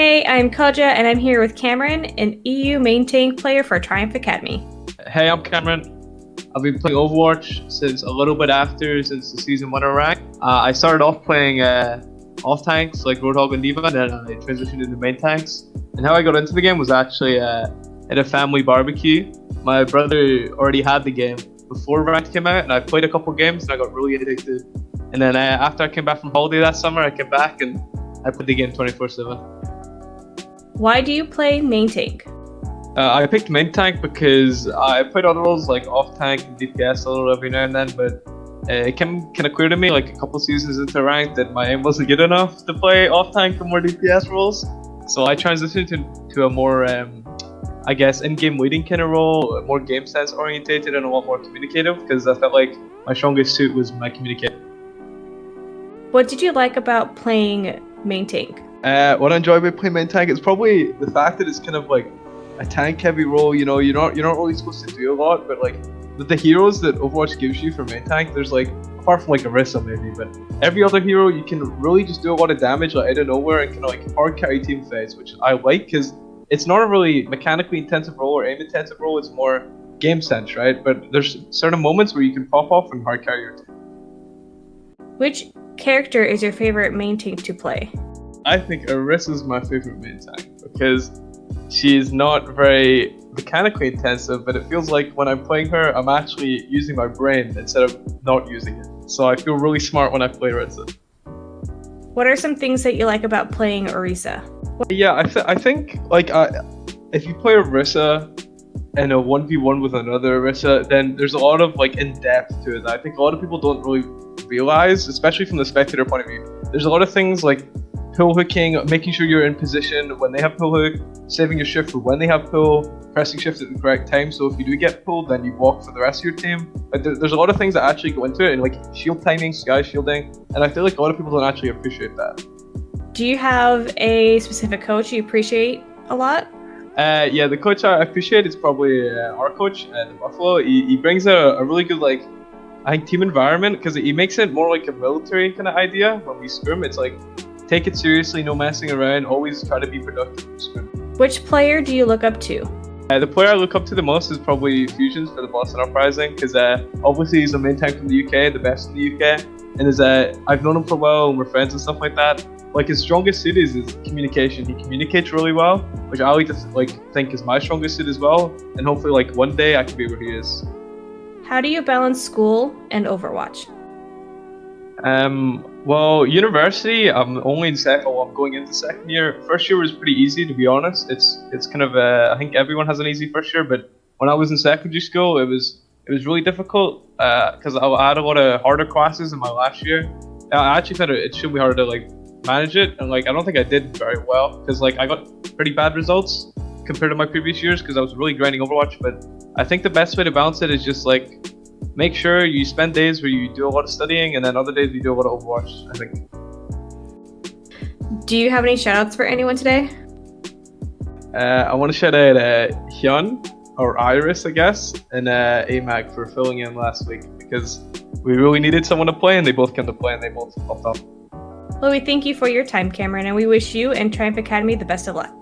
Hey, I'm Koja, and I'm here with Cameron, an EU main tank player for Triumph Academy. Hey, I'm Cameron. I've been playing Overwatch since a little bit since the Season 1 rank. I started off playing off tanks like Roadhog and Diva, and then I transitioned into main tanks. And how I got into the game was actually at a family barbecue. My brother already had the game before ranked came out, and I played a couple games and I got really addicted. And then after I came back from holiday that summer, I came back and I played the game 24/7. Why do you play main tank? I picked main tank because I played other roles like off tank and DPS a little every now and then, but it came kind of clear to me like a couple seasons into ranked that my aim wasn't good enough to play off tank and more DPS roles. So I transitioned to a more, I guess, in-game leading kind of role, more game sense orientated and a lot more communicative, because I felt like my strongest suit was my communication. What did you like about playing main tank? What I enjoy about playing main tank is probably the fact that it's kind of like a tank heavy role. You know, you're not really supposed to do a lot, but like with the heroes that Overwatch gives you for main tank, there's like, apart from like Orisa maybe, but every other hero you can really just do a lot of damage like out of nowhere and kind of like hard carry team fights, which I like because it's not a really mechanically intensive role or aim intensive role. It's more game sense, right? But there's certain moments where you can pop off and hard carry your team. Which character is your favorite main tank to play? I think Orisa is my favorite main tank because she's not very mechanically intensive, but it feels like when I'm playing her, I'm actually using my brain instead of not using it. So I feel really smart when I play Orisa. What are some things that you like about playing Orisa? Yeah, I think like if you play Orisa in a 1v1 with another Orisa, then there's a lot of like in-depth to it. I think a lot of people don't really realize, especially from the spectator point of view. There's a lot of things like pull hooking, making sure you're in position when they have pull hook, saving your shift for when they have pull, pressing shift at the correct time, so if you do get pulled, then you block for the rest of your team. Like there's a lot of things that actually go into it, and like shield timing, sky shielding, and I feel like a lot of people don't actually appreciate that. Do you have a specific coach you appreciate a lot? Yeah, the coach I appreciate is probably our coach at Buffalo. He brings a really good like, I think, team environment, because he makes it more like a military kind of idea. When we scrim, it's like, take it seriously, no messing around, always try to be productive in scrim. Which player do you look up to? The player I look up to the most is probably Fusions for the Boston Uprising, because obviously he's a main tank from the UK, the best in the UK, and I've known him for a while and we're friends and stuff like that. Like his strongest suit is his communication. He communicates really well, which I like to think is my strongest suit as well, and hopefully like one day I can be where he is. How do you balance school and Overwatch? Well, university, I'm only in I'm going into second year. First year was pretty easy, to be honest. It's kind of I think everyone has an easy first year, but when I was in secondary school, it was really difficult because I had a lot of harder classes in my last year. I actually found it should be harder to like manage it, and like I don't think I did very well because like I got pretty bad results compared to my previous years because I was really grinding Overwatch. But I think the best way to balance it is just like, make sure you spend days where you do a lot of studying and then other days you do a lot of Overwatch, I think. Do you have any shoutouts for anyone today? I want to shout out Hyun, or Iris, I guess, and AMAG for filling in last week because we really needed someone to play and they both came to play and they both popped up. Well, we thank you for your time, Cameron, and we wish you and Triumph Academy the best of luck.